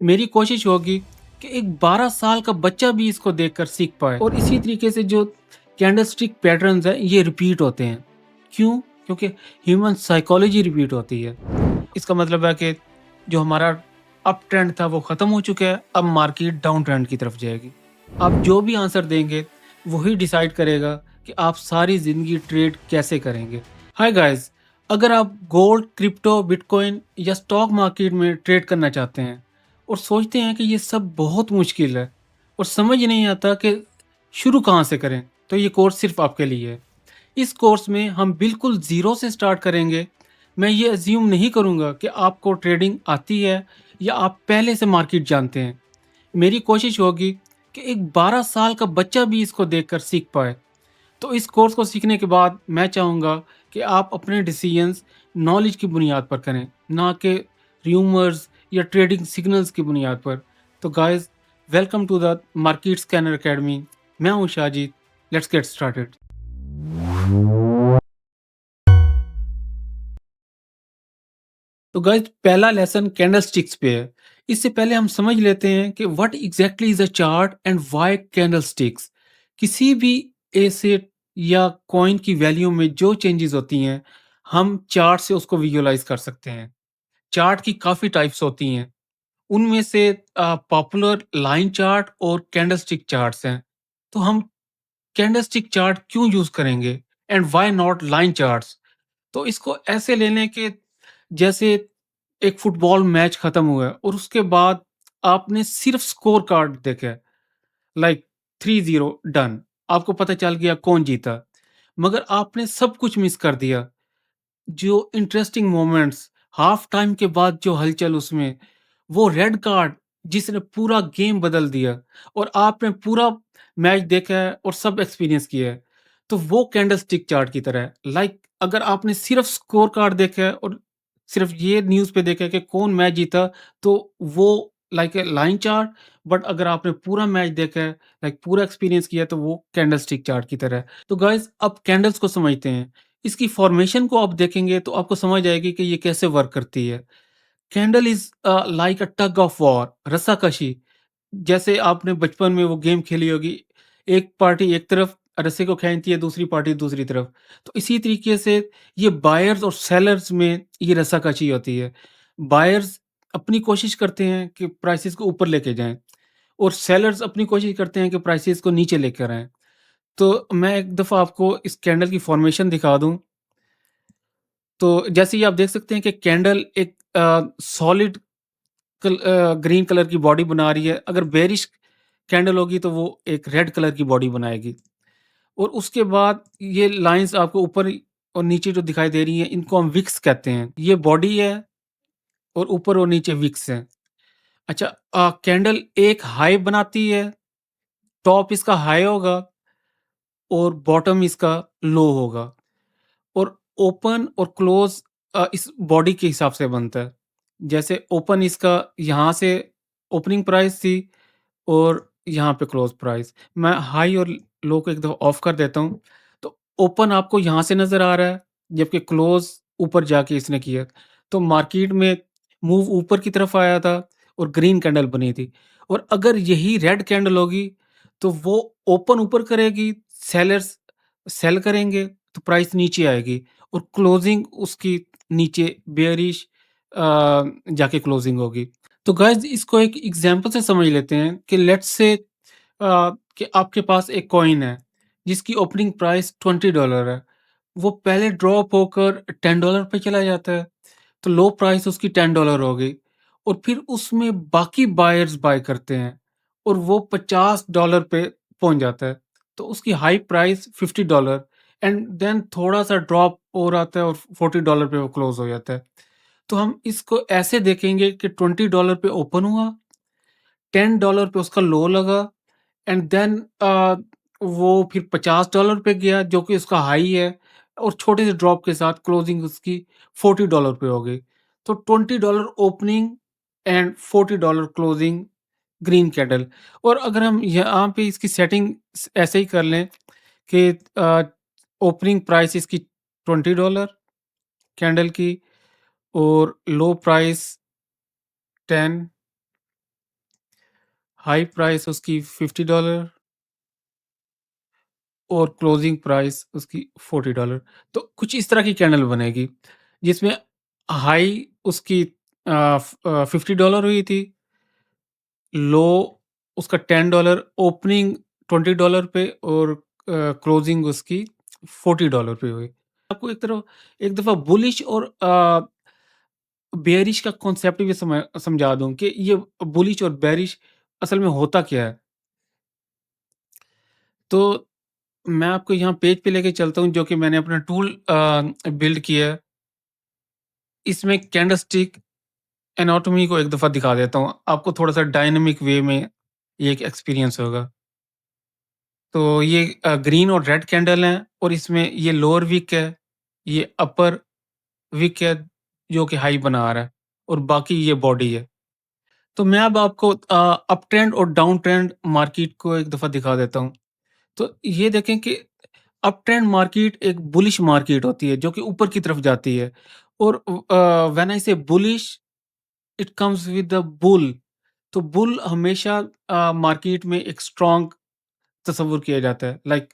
मेरी कोशिश होगी कि एक 12 साल का बच्चा भी इसको देखकर सीख पाए और इसी तरीके से जो कैंडलस्टिक पैटर्न्स हैं ये रिपीट होते हैं। क्यों? क्योंकि ह्यूमन साइकोलॉजी रिपीट होती है। इसका मतलब है कि जो हमारा अप ट्रेंड था वो खत्म हो चुका है, अब मार्केट डाउन ट्रेंड की तरफ जाएगी। आप जो भी आंसर देंगे वही डिसाइड करेगा कि आप सारी जिंदगी ट्रेड कैसे करेंगे। हाय गाइस, अगर आप गोल्ड, क्रिप्टो, बिटकॉइन या स्टॉक मार्केट में ट्रेड करना चाहते हैं और सोचते हैं कि ये सब बहुत मुश्किल है और समझ नहीं आता कि शुरू कहाँ से करें, तो ये कोर्स सिर्फ आपके लिए है। इस कोर्स में हम बिल्कुल ज़ीरो से स्टार्ट करेंगे। मैं ये अज्यूम नहीं करूँगा कि आपको ट्रेडिंग आती है या आप पहले से मार्केट जानते हैं। मेरी कोशिश होगी कि एक 12 साल का बच्चा भी इसको देखकर सीख पाए। तो इस कोर्स को सीखने के बाद मैं चाहूँगा कि आप अपने डिसीजंस नॉलेज की बुनियाद पर करें, ना कि र्यूमर्स या ट्रेडिंग सिग्नल्स की बुनियाद पर। तो guys, welcome to the market scanner academy. मैं हूँ शाजिद। Let's get started. तो गाइस, पहला लेसन कैंडलस्टिक्स पे है। इससे पहले हम समझ लेते हैं कि what exactly is a chart and why candlesticks. किसी भी एसेट या कॉइन की वैल्यू में जो चेंजेस होती हैं, हम चार्ट से उसको विजुअलाइज कर सकते हैं। चार्ट की काफ़ी टाइप्स होती हैं। उनमें से पॉपुलर लाइन चार्ट और कैंडलस्टिक चार्ट्स हैं। तो हम कैंडलस्टिक चार्ट क्यों यूज़ करेंगे and why not line charts? तो इसको ऐसे ले लें कि जैसे एक फुटबॉल मैच खत्म हुआ है और उसके बाद आपने सिर्फ स्कोर कार्ड देखा है, लाइक 3-0 डन। आपको पता चल गया कौन जीता, मगर आपने सब कुछ मिस कर दिया। जो इंटरेस्टिंग मोमेंट्स, हाफ टाइम के बाद जो हलचल उसमें, वो रेड कार्ड जिसने पूरा गेम बदल दिया और आपने पूरा मैच देखा है और सब एक्सपीरियंस किया है। तो वो कैंडलस्टिक चार्ट की तरह है। लाइक अगर आपने सिर्फ स्कोर कार्ड देखा है और सिर्फ ये न्यूज़ पे देखा है कि कौन मैच जीता, तो वो like a line chart. But अगर आपने पूरा मैच देखा है, लाइक पूरा एक्सपीरियंस किया है, तो वो कैंडलस्टिक चार्ट की तरह है। तो गाइस, अब कैंडल्स को समझते हैं। इसकी फॉर्मेशन को आप देखेंगे तो आपको समझ आएगी कि ये कैसे वर्क करती है। Candle is like a tug of war, रस्साकशी। जैसे आपने बचपन में वो गेम खेली होगी, एक पार्टी एक तरफ रस्से को खींचती है, दूसरी पार्टी दूसरी तरफ। तो इसी तरीके से ये बायर्स और सेलर्स में ये रस्साकशी होती है। बायर्स अपनी कोशिश करते हैं कि प्राइसेस को ऊपर लेके जाएं और सेलर्स अपनी कोशिश करते हैं कि प्राइसेस को नीचे लेकर आएं। तो मैं एक दफ़ा आपको इस कैंडल की फॉर्मेशन दिखा दूं। तो जैसे ये आप देख सकते हैं कि कैंडल एक सॉलिड ग्रीन कलर की बॉडी बना रही है। अगर बेरिश कैंडल होगी तो वो एक रेड कलर की बॉडी बनाएगी और उसके बाद ये लाइंस आपको ऊपर और नीचे जो दिखाई दे रही हैं, इनको हम विक्स कहते हैं। ये बॉडी है और ऊपर और नीचे विक्स हैं। अच्छा, कैंडल एक हाई बनाती है, टॉप इसका हाई होगा और बॉटम इसका लो होगा और ओपन और क्लोज इस बॉडी के हिसाब से बनता है। जैसे ओपन इसका यहाँ से ओपनिंग प्राइस थी और यहाँ पे क्लोज प्राइस। मैं हाई और लो को एक दफ़ा ऑफ कर देता हूँ। तो ओपन आपको यहाँ से नज़र आ रहा है, जबकि क्लोज ऊपर जाके इसने किया। तो मार्केट में मूव ऊपर की तरफ आया था और ग्रीन कैंडल बनी थी। और अगर यही रेड कैंडल होगी तो वो ओपन ऊपर करेगी, सेलर्स सेल करेंगे तो प्राइस नीचे आएगी और क्लोजिंग उसकी नीचे बेयरिश जाके क्लोजिंग होगी। तो गाइस, इसको एक एग्जांपल से समझ लेते हैं कि लेट्स से कि आपके पास एक कॉइन है जिसकी ओपनिंग प्राइस $20 है। वो पहले ड्रॉप होकर $10 पे चला जाता है, तो लो प्राइस उसकी $10 हो गई और फिर उसमें बाकी बायर्स बाय करते हैं और वो $50 पे पहुंच जाता है। तो उसकी हाई प्राइस $50 एंड देन थोड़ा-सा ड्रॉप और आता है और $40 पे वो क्लोज़ हो जाता है। तो हम इसको ऐसे देखेंगे कि $20 पे ओपन हुआ, $10 पे उसका लो लगा एंड देन वो फिर $50 पे गया जो कि उसका हाई है और छोटे से ड्रॉप के साथ क्लोजिंग उसकी $40 पे हो गई। तो $20 opening and $40 closing, green candle. और अगर हम यहाँ पे इसकी सेटिंग ऐसे ही कर लें कि ओपनिंग प्राइस इसकी $20 कैंडल की और लो प्राइस 10 हाई प्राइस उसकी $50 और क्लोजिंग प्राइस उसकी $40। तो कुछ इस तरह की कैंडल बनेगी, जिसमें हाई उसकी $50 हुई थी, लो उसका $10, ओपनिंग $20 पे और क्लोजिंग उसकी $40 पे हुई। आपको एक दफ़ा बुलिश और बेयरिश का कॉन्सेप्ट भी समझा दूँ कि ये बुलिश और बेयरिश असल में होता क्या है? तो मैं आपको यहाँ पेज पे लेके चलता हूँ जो कि मैंने अपना टूल बिल्ड किया है। इसमें कैंडलस्टिक एनाटॉमी को एक दफ़ा दिखा देता हूँ। आपको थोड़ा-सा डायनामिक वे में ये एक एक्सपीरियंस होगा। तो ये ग्रीन और रेड कैंडल हैं और इसमें ये लोअर विक है, ये अपर विक है जो कि हाई बना रहा है और बाकी ये बॉडी है। तो मैं अब आपको अप ट्रेंड और डाउन ट्रेंड मार्केट को एक दफ़ा दिखा देता हूँ। तो ये देखें कि अप ट्रेंड मार्केट एक बुलिश मार्केट होती है जो कि ऊपर की तरफ जाती है और व्हेन आई से bullish it comes with the bull. तो बुल हमेशा मार्केट में एक स्ट्रॉन्ग तस्वुर किया जाता है, लाइक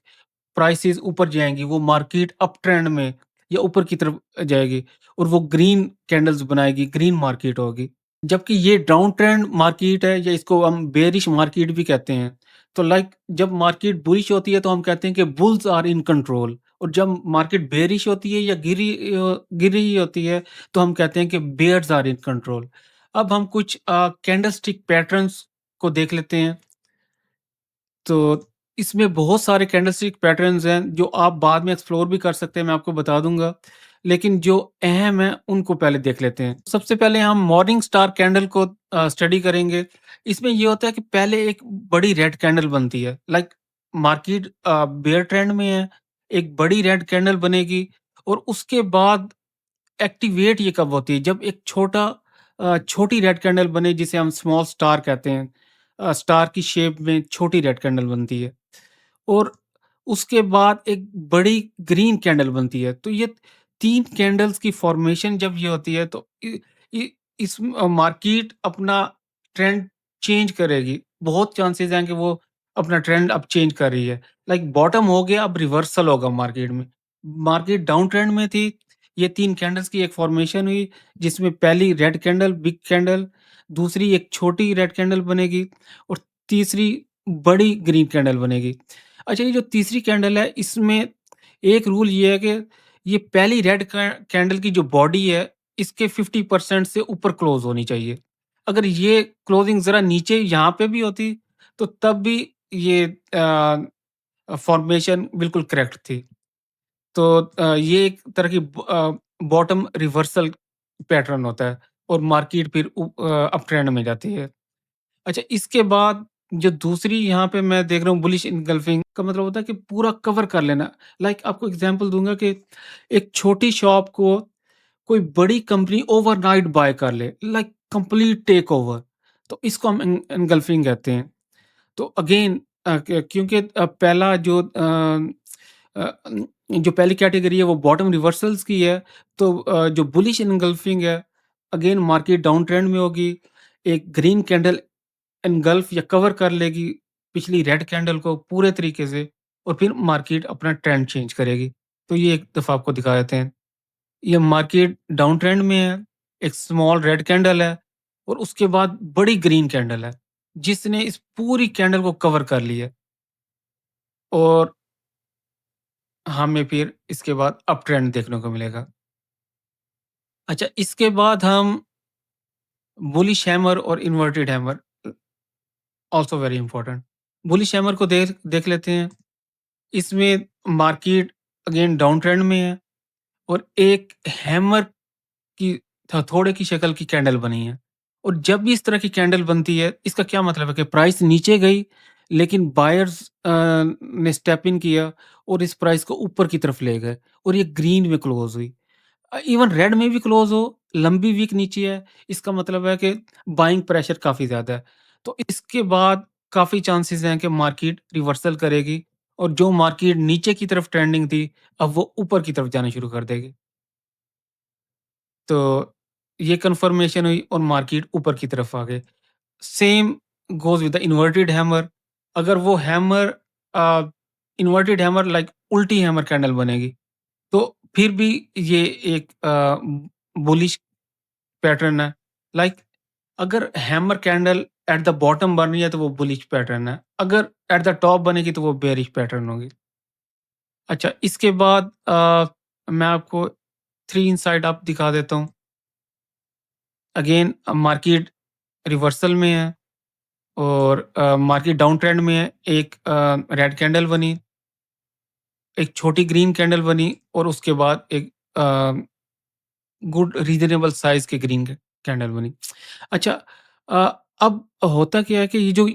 प्राइसेस ऊपर जाएँगी, वो मार्केट अप ट्रेंड में या ऊपर की तरफ जाएगी और वो ग्रीन कैंडल्स बनाएगी, ग्रीन मार्केट होगी। जबकि ये डाउन ट्रेंड मार्केट है या इसको हम बेयरिश मार्केट भी कहते हैं। तो लाइक जब मार्केट बुलिश होती है तो हम कहते हैं कि बुल्स आर इन कंट्रोल और जब मार्केट बेयरिश होती है या गिर रही होती है तो हम कहते हैं कि बेयर्स आर इन कंट्रोल। अब हम कुछ कैंडलस्टिक पैटर्न्स को देख लेते हैं। तो इसमें बहुत सारे कैंडलस्टिक पैटर्न्स हैं जो आप बाद में एक्सप्लोर भी कर सकते हैं, मैं आपको बता दूँगा। लेकिन जो अहम है उनको पहले देख लेते हैं। सबसे पहले हम मॉर्निंग स्टार कैंडल को स्टडी करेंगे। इसमें ये होता है कि पहले एक बड़ी रेड कैंडल बनती है। लाइक मार्केट बेयर ट्रेंड में है, एक बड़ी रेड कैंडल बनेगी और उसके बाद एक्टिवेट ये कब होती है? जब एक छोटी रेड कैंडल बने जिसे हम स्मॉल स्टार कहते हैं। स्टार की शेप में छोटी रेड कैंडल बनती है और उसके बाद एक बड़ी ग्रीन कैंडल बनती है। तो ये 3 कैंडल्स की फॉर्मेशन जब ये होती है तो इ इ इस मार्केट अपना ट्रेंड चेंज करेगी। बहुत चांसेस हैं कि वो अपना ट्रेंड अब चेंज कर रही है। लाइक बॉटम हो गया, अब रिवर्सल होगा मार्केट में। मार्केट डाउन ट्रेंड में थी, ये 3 कैंडल्स की एक फॉर्मेशन हुई जिसमें पहली रेड कैंडल, बिग कैंडल, दूसरी एक छोटी रेड कैंडल बनेगी और तीसरी बड़ी ग्रीन कैंडल बनेगी। अच्छा, ये जो तीसरी कैंडल है इसमें एक रूल ये है कि ये पहली रेड कैंडल की जो बॉडी है इसके 50% से ऊपर क्लोज होनी चाहिए। अगर ये क्लोजिंग ज़रा नीचे यहाँ पे भी होती तो तब भी ये फॉर्मेशन बिल्कुल करेक्ट थी। तो ये एक तरह की बॉटम रिवर्सल पैटर्न होता है और मार्केट फिर अप ट्रेंड में जाती है। अच्छा, इसके बाद जो दूसरी यहाँ पे मैं देख रहा हूँ बुलिश इनगल्फिंग का मतलब होता है कि पूरा कवर कर लेना। लाइक आपको एग्जांपल दूँगा कि एक छोटी शॉप को कोई बड़ी कंपनी ओवरनाइट बाय कर ले, लाइक कंप्लीट टेक ओवर, तो इसको हम एनगल्फिंग कहते हैं। तो अगेन क्योंकि पहला जो पहली कैटेगरी है वो बॉटम रिवर्सल्स की है, तो जो बुलिश एनगल्फिंग है, अगेन मार्केट डाउन ट्रेंड में होगी। एक ग्रीन कैंडल एनगल्फ या कवर कर लेगी पिछली रेड कैंडल को पूरे तरीके से और फिर मार्केट अपना ट्रेंड चेंज करेगी। तो ये एक दफ़ा आपको दिखा देते हैं। ये मार्केट डाउन ट्रेंड में है, एक स्मॉल रेड कैंडल है और उसके बाद बड़ी ग्रीन कैंडल है, जिसने इस पूरी कैंडल को कवर कर लिया है और हमें फिर इसके बाद अप ट्रेंड देखने को मिलेगा। अच्छा, इसके बाद हम बुलिश हैमर और inverted hammer also very important. Bullish hammer को देख लेते हैं। इसमें मार्केट अगेन डाउन ट्रेंड में है और एक हैमर की हथौड़े की शक्ल की कैंडल बनी है और जब भी इस तरह की कैंडल बनती है इसका क्या मतलब है कि प्राइस नीचे गई लेकिन बायर्स ने स्टेप इन किया और इस प्राइस को ऊपर की तरफ ले गए और ये ग्रीन में क्लोज हुई। इवन रेड में भी क्लोज हो, लंबी वीक नीचे है, इसका मतलब है कि बाइंग प्रेशर काफ़ी ज़्यादा है। तो इसके बाद काफ़ी चांसेस हैं कि मार्केट रिवर्सल करेगी और जो मार्केट नीचे की तरफ ट्रेंडिंग थी, अब वो ऊपर की तरफ जाना शुरू कर देगी। तो ये कन्फर्मेशन हुई और मार्केट ऊपर की तरफ आ गए। Same goes with the inverted hammer. अगर वो हैमर अ, इन्वर्टेड हैमर लाइक उल्टी हैमर कैंडल बनेगी, तो फिर भी ये एक बुलिश पैटर्न है। लाइक अगर hammer candle at the bottom बन रही है तो वो बुलिश पैटर्न है। अगर एट द टॉप बनेगी तो वो बेयरिश पैटर्न होगी। अच्छा, इसके बाद मैं आपको 3 इनसाइड अप दिखा देता हूँ। अगेन मार्केट रिवर्सल में है और मार्केट डाउन ट्रेंड में है। एक रेड कैंडल बनी, एक छोटी ग्रीन कैंडल बनी और उसके बाद एक गुड रीज़नेबल साइज़ की ग्रीन कैंडल बनी। अच्छा, अब होता क्या है कि ये जो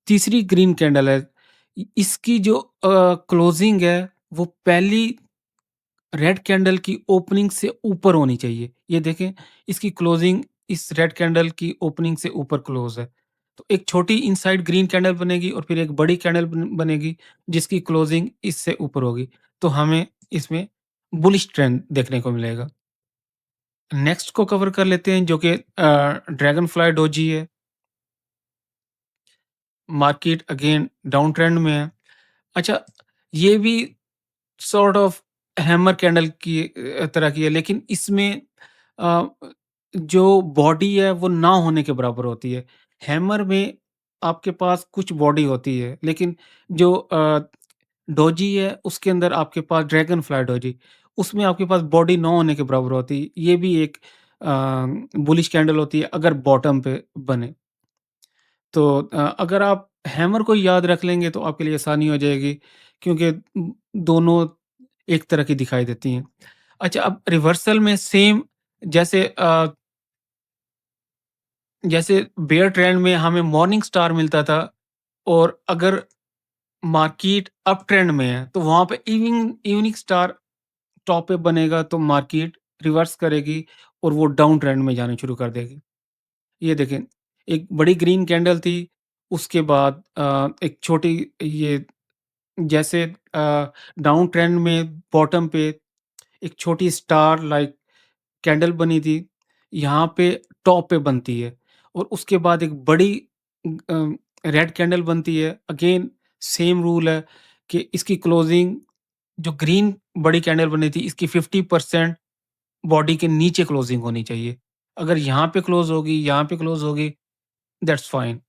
तीसरी ग्रीन कैंडल है, इसकी जो क्लोजिंग है वो पहली रेड कैंडल की ओपनिंग से ऊपर होनी चाहिए। ये देखें, इसकी क्लोजिंग इस रेड कैंडल की ओपनिंग से ऊपर क्लोज़ है। तो एक छोटी इनसाइड ग्रीन कैंडल बनेगी और फिर एक बड़ी कैंडल बनेगी जिसकी क्लोजिंग इससे ऊपर होगी। तो हमें इसमें बुलिश ट्रेंड देखने को मिलेगा। नेक्स्ट को कवर कर लेते हैं जो कि ड्रैगनफ्लाई डोजी है। मार्केट अगेन डाउन ट्रेंड में है। अच्छा, ये भी सॉर्ट ऑफ हैमर कैंडल की तरह की है, लेकिन इसमें अ, जो बॉडी है वो ना होने के बराबर होती है। हैमर में आपके पास कुछ बॉडी होती है, लेकिन जो डोजी है उसके अंदर आपके पास ड्रैगन फ्लाई डोजी, उसमें आपके पास बॉडी ना होने के बराबर होती है। ये भी एक बुलिश कैंडल होती है अगर बॉटम पे बने। तो अगर आप हैमर को याद रख लेंगे तो आपके लिए आसानी हो जाएगी, क्योंकि दोनों एक तरह की दिखाई देती हैं। अच्छा, अब रिवर्सल में सेम जैसे जैसे बेयर ट्रेंड में हमें मॉर्निंग स्टार मिलता था, और अगर मार्केट अप ट्रेंड में है तो वहाँ पे इवनिंग इवनिंग स्टार टॉप पे बनेगा तो मार्केट रिवर्स करेगी और वो डाउन ट्रेंड में जाना शुरू कर देगी। ये देखें, एक बड़ी ग्रीन कैंडल थी, उसके बाद एक छोटी ये जैसे डाउन ट्रेंड में बॉटम पे एक छोटी स्टार लाइक कैंडल बनी थी, यहाँ पे टॉप पे बनती है और उसके बाद एक बड़ी रेड कैंडल बनती है। अगेन सेम रूल है कि इसकी क्लोजिंग जो ग्रीन बड़ी कैंडल बनी थी इसकी 50% बॉडी के नीचे क्लोजिंग होनी चाहिए। अगर यहाँ पे क्लोज़ होगी, यहाँ पे क्लोज़ होगी, दैट्स फाइन।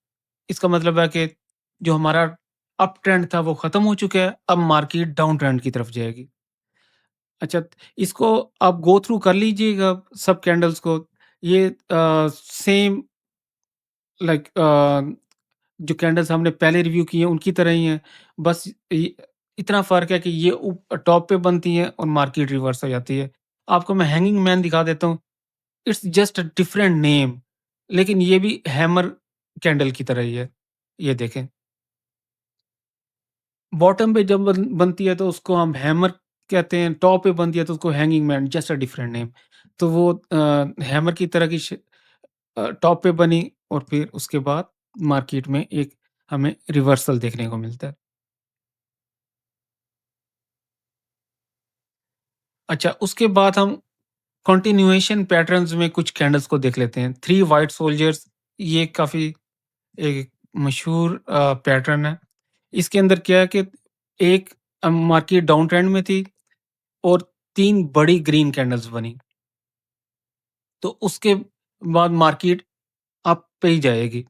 इसका मतलब है कि जो हमारा अप ट्रेंड था वो खत्म हो चुका है, अब मार्केट डाउन ट्रेंड की तरफ जाएगी। अच्छा, इसको आप गो थ्रू कर लीजिएगा सब कैंडल्स को। ये सेम लाइक जो कैंडल्स हमने पहले रिव्यू किए हैं उनकी तरह ही हैं। बस इ इतना फ़र्क है कि ये टॉप पे बनती हैं और मार्केट रिवर्स हो जाती है। आपको मैं हैंगिंग मैन दिखा देता हूँ। It's just a different name, लेकिन ये भी हैमर कैंडल की तरह ही है। ये देखें, बॉटम पे जब बनती है तो उसको हम हैमर कहते हैं, टॉप पे बनती है तो उसको hanging man, just a different name. तो वो हैमर की तरह की टॉप पे बनी और फिर उसके बाद मार्केट में एक हमें रिवर्सल देखने को मिलता है। अच्छा, उसके बाद हम कंटिन्यूएशन पैटर्न्स में कुछ कैंडल्स को देख लेते हैं। थ्री व्हाइट सोल्जर्स, ये काफ़ी एक मशहूर पैटर्न है। इसके अंदर क्या है कि एक मार्केट डाउन ट्रेंड में थी और 3 बड़ी ग्रीन कैंडल्स बनी। तो उसके बाद मार्केट अप पे ही जाएगी।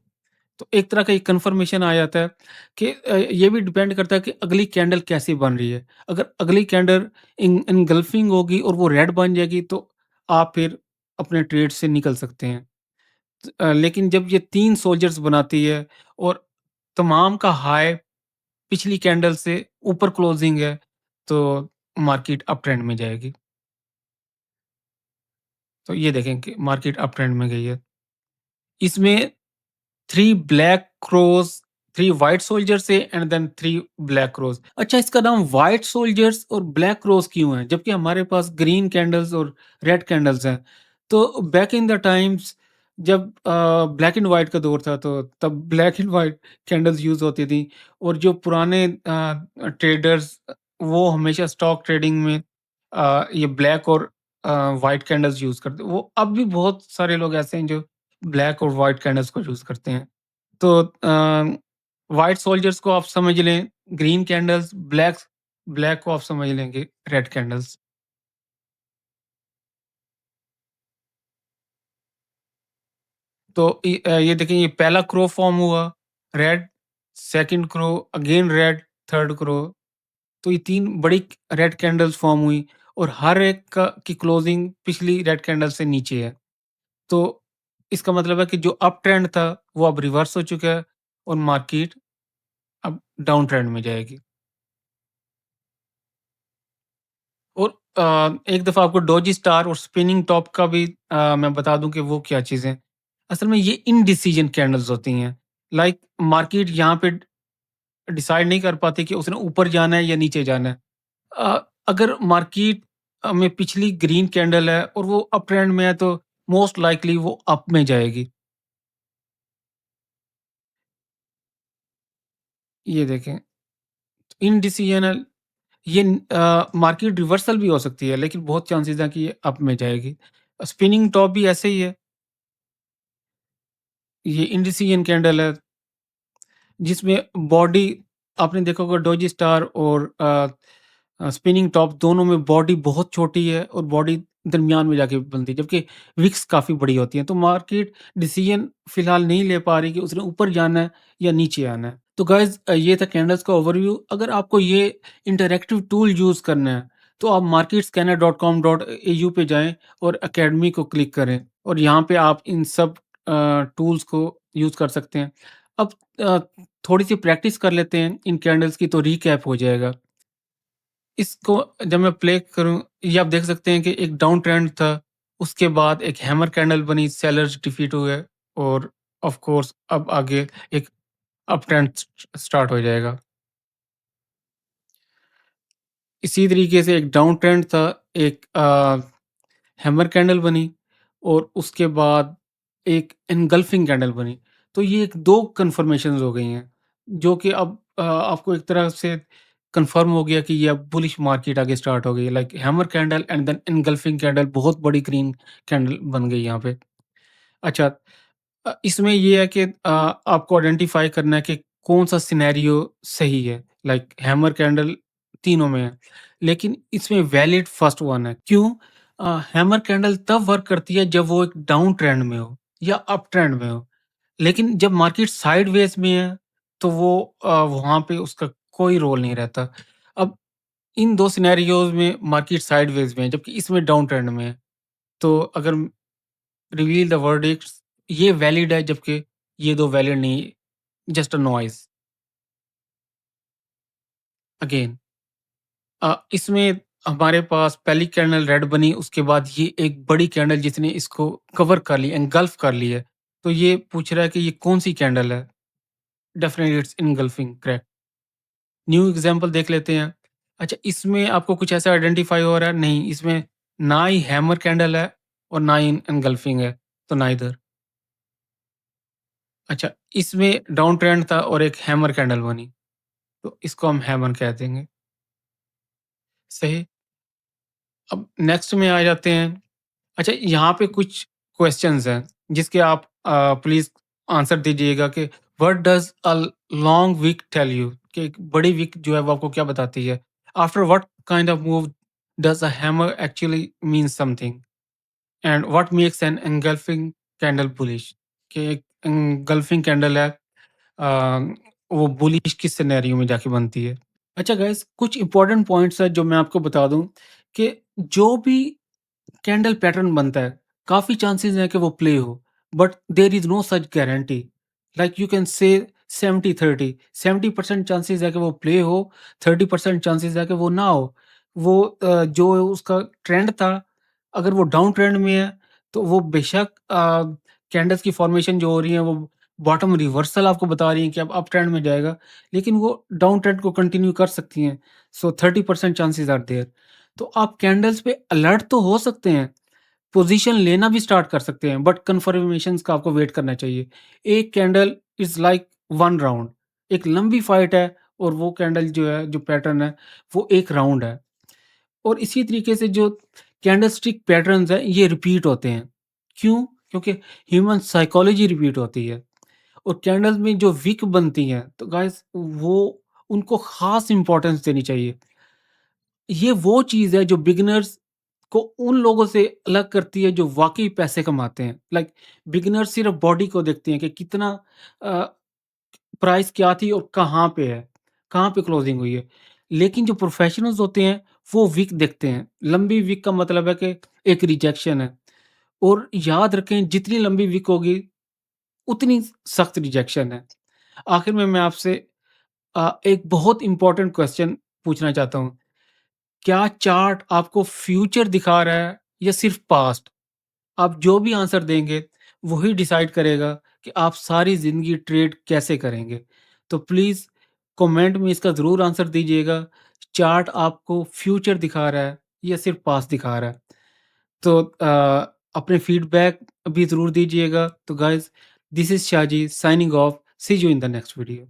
तो एक तरह का एक कन्फर्मेशन आ जाता है कि ये भी डिपेंड करता है कि अगली कैंडल कैसी बन रही है। अगर अगली कैंडल एनगल्फिंग होगी और वो रेड बन जाएगी तो आप फिर अपने ट्रेड से निकल सकते हैं। लेकिन जब ये 3 सोल्जर्स बनाती है और तमाम का हाई पिछली कैंडल से ऊपर क्लोजिंग है, तो मार्केट अप ट्रेंड में जाएगी। तो ये देखें कि मार्केट अप ट्रेंड में गई है। इसमें 3 ब्लैक क्रोस, 3 व्हाइट सोल्जर्स है एंड देन 3 ब्लैक क्रोस। अच्छा, इसका नाम व्हाइट सोल्जर्स और ब्लैक क्रोस क्यों है? जबकि हमारे पास ग्रीन कैंडल्स और रेड कैंडल्स हैं। तो बैक इन द टाइम्स जब ब्लैक एंड व्हाइट का दौर था तो तब black and white candles use होती थी, और जो पुराने ट्रेडर्स वो हमेशा स्टॉक ट्रेडिंग में ये ब्लैक और व्हाइट कैंडल्स यूज़ करते। वो अब भी बहुत सारे लोग ऐसे हैं जो ब्लैक और व्हाइट कैंडल्स को यूज़ करते हैं। तो व्हाइट सोल्जर्स को आप समझ लें ग्रीन कैंडल्स, ब्लैक ब्लैक को आप समझ लेंगे रेड कैंडल्स। तो ये देखिए ये पहला क्रो फॉर्म हुआ, red, second crow, again red, third crow. तो ये 3 बड़ी रेड कैंडल्स फॉर्म हुई और हर एक का की क्लोजिंग पिछली रेड कैंडल से नीचे है। तो इसका मतलब है कि जो अप ट्रेंड था वो अब रिवर्स हो चुका है और मार्केट अब डाउन ट्रेंड में जाएगी। और एक दफ़ा आपको डॉजी स्टार और स्पिनिंग टॉप का भी मैं बता दूँ कि वो क्या चीज़ें हैं। असल में ये इनडिसीजन कैंडल्स होती हैं। लाइक मार्केट यहाँ पे डिसाइड नहीं कर पाती कि उसने ऊपर जाना है या नीचे जाना है। अगर मार्केट में पिछली ग्रीन कैंडल है और वो अप ट्रेंड में है तो मोस्ट लाइकली वो अप में जाएगी। ये देखें, इनडिसिजनल ये मार्केट रिवर्सल भी हो सकती है लेकिन बहुत चांसेस हैं कि ये अप में जाएगी। स्पिनिंग टॉप भी ऐसे ही है, ये इनडिसिजन कैंडल है जिसमें बॉडी आपने देखा होगा डॉजी स्टार और स्पिनिंग टॉप दोनों में बॉडी बहुत छोटी है और बॉडी दरमियान में जाके बनती है जबकि विक्स काफ़ी बड़ी होती है। तो मार्केट डिसीजन फिलहाल नहीं ले पा रही कि उसने ऊपर जाना है या नीचे आना है। तो गाइज़ ये था कैंडल्स का ओवरव्यू। अगर आपको ये इंटरैक्टिव टूल यूज़ करना है, तो आप marketscanner.com.au पे जाएँ और अकेडमी को क्लिक करें और यहाँ पे आप इन सब टूल्स को यूज़ कर सकते हैं। अब थोड़ी-सी प्रैक्टिस कर लेते हैं इन कैंडल्स की तो रीकैप हो जाएगा। इसको जब मैं प्ले करूँ, ये आप देख सकते हैं कि एक डाउन ट्रेंड था, उसके बाद एक हैमर कैंडल बनी, सेलर्स डिफीट हुए और ऑफ कोर्स अब आगे एक अप ट्रेंड स्टार्ट हो जाएगा। इसी तरीके से एक डाउन ट्रेंड था, एक हैमर कैंडल बनी और उसके बाद एक एनगल्फिंग कैंडल बनी। तो ये एक 2 कन्फर्मेशंस हो गई हैं, जो कि अब आपको एक तरह से कन्फर्म हो गया कि ये अब बुलिश मार्केट आगे स्टार्ट हो गई है। Like hammer candle and then engulfing candle बहुत बड़ी ग्रीन कैंडल बन गई यहाँ पे। अच्छा, इसमें ये है कि आपको आइडेंटिफ़ाई करना है कि कौन-सा सिनेरियो सही है। लाइक हैमर कैंडल तीनों में है, लेकिन इसमें वैलिड फर्स्ट वन है। क्यों? हैमर कैंडल तब वर्क करती है जब वो एक डाउन ट्रेंड में हो या अप ट्रेंड में हो। लेकिन जब मार्केट साइडवेज़ में है, तो वो वहाँ पे उसका कोई रोल नहीं रहता। अब इन 2 सिनेरियोज़ में मार्केट साइडवेज़ में है, जबकि इसमें डाउन ट्रेंड में है। तो अगर रिवील द वर्डिक्ट्स ये वैलिड है जबकि ये 2 वैलिड नहीं, जस्ट अ नॉइज़ अगेन। इसमें हमारे पास पहली कैंडल रेड बनी, उसके बाद ये एक बड़ी कैंडल जिसने इसको कवर कर लिया, एंगल्फ कर लिया है। तो ये पूछ रहा है कि ये कौन-सी कैंडल है? Definitely it's engulfing, correct. New example देख लेते हैं। अच्छा, इसमें आपको कुछ ऐसा आइडेंटिफ़ाई हो रहा है? नहीं, इसमें ना ही हैमर कैंडल है और ना ही एनगल्फिंग है, तो नाइदर। अच्छा, इसमें डाउन ट्रेंड था और एक हैमर कैंडल बनी, तो इसको हम हैमर कह देंगे। सही। अब नेक्स्ट में आ जाते हैं। अच्छा, यहाँ पे कुछ क्वेश्चंस हैं जिसके आप प्लीज़ आंसर दीजिएगा कि what does a long wick tell you? कि एक बड़ी वीक जो है वो आपको क्या बताती है? After what kind of move does a hammer actually mean something? And what makes an engulfing candle bullish? कि एक एंगल्फिंग कैंडल है वो बुलिश किस सिनेरियो में जाके बनती है? अच्छा गाइज़, कुछ इंपॉर्टेंट पॉइंट्स हैं जो मैं आपको बता दूँ कि जो भी कैंडल पैटर्न बनता है, काफ़ी चांसेस हैं कि वो प्ले हो, but there is no such guarantee. Like you can say 70-30, 70% chances है कि वो प्ले हो, 30% चांसेस है कि वो ना हो। वो जो उसका ट्रेंड था, अगर वो डाउन ट्रेंड में है, तो वो बेशक कैंडल्स की फॉर्मेशन जो हो रही है, वो बॉटम रिवर्सल आपको बता रही है कि अब अप ट्रेंड में जाएगा, लेकिन वो डाउन ट्रेंड को कंटिन्यू कर सकती हैं। सो 30% चांसेस आर देयर। तो आप कैंडल्स पे अलर्ट तो हो सकते हैं, पोज़ीशन लेना भी स्टार्ट कर सकते हैं, बट कन्फर्मेशंस का आपको वेट करना चाहिए। एक कैंडल इज़ लाइक 1 राउंड, एक लंबी फाइट है और वो कैंडल जो है, जो पैटर्न है, वो 1 राउंड है। और इसी तरीके से जो कैंडलस्टिक पैटर्न्स हैं, ये रिपीट होते हैं। क्यों? क्योंकि ह्यूमन साइकोलॉजी रिपीट होती है और कैंडल्स में जो विक बनती हैं, तो गाइस वो उनको ख़ास इम्पोर्टेंस देनी चाहिए। ये वो चीज़ है जो बिगिनर्स को उन लोगों से अलग करती है जो वाक़ई पैसे कमाते हैं। लाइक बिगिनर्स सिर्फ़ बॉडी को देखते हैं कि कितना अ, प्राइस क्या थी और कहाँ पे है, कहाँ पे क्लोजिंग हुई है। लेकिन जो प्रोफ़ेशनल्स होते हैं, वो विक देखते हैं। लंबी विक का मतलब है कि एक रिजेक्शन है और याद रखें जितनी लंबी विक होगी, उतनी सख्त रिजेक्शन है। आखिर में मैं आपसे एक बहुत इम्पोर्टेंट क्वेश्चन पूछना चाहता हूँ। क्या चार्ट आपको फ्यूचर दिखा रहा है या सिर्फ़ पास्ट? आप जो भी आंसर देंगे, वही डिसाइड करेगा कि आप सारी ज़िंदगी ट्रेड कैसे करेंगे। तो प्लीज़ कमेंट में इसका ज़रूर आंसर दीजिएगा, चार्ट आपको फ्यूचर दिखा रहा है या सिर्फ़ पास्ट दिखा रहा है? तो अपने फीडबैक भी ज़रूर दीजिएगा। तो guys, this is Shahji signing off, see you in the next video.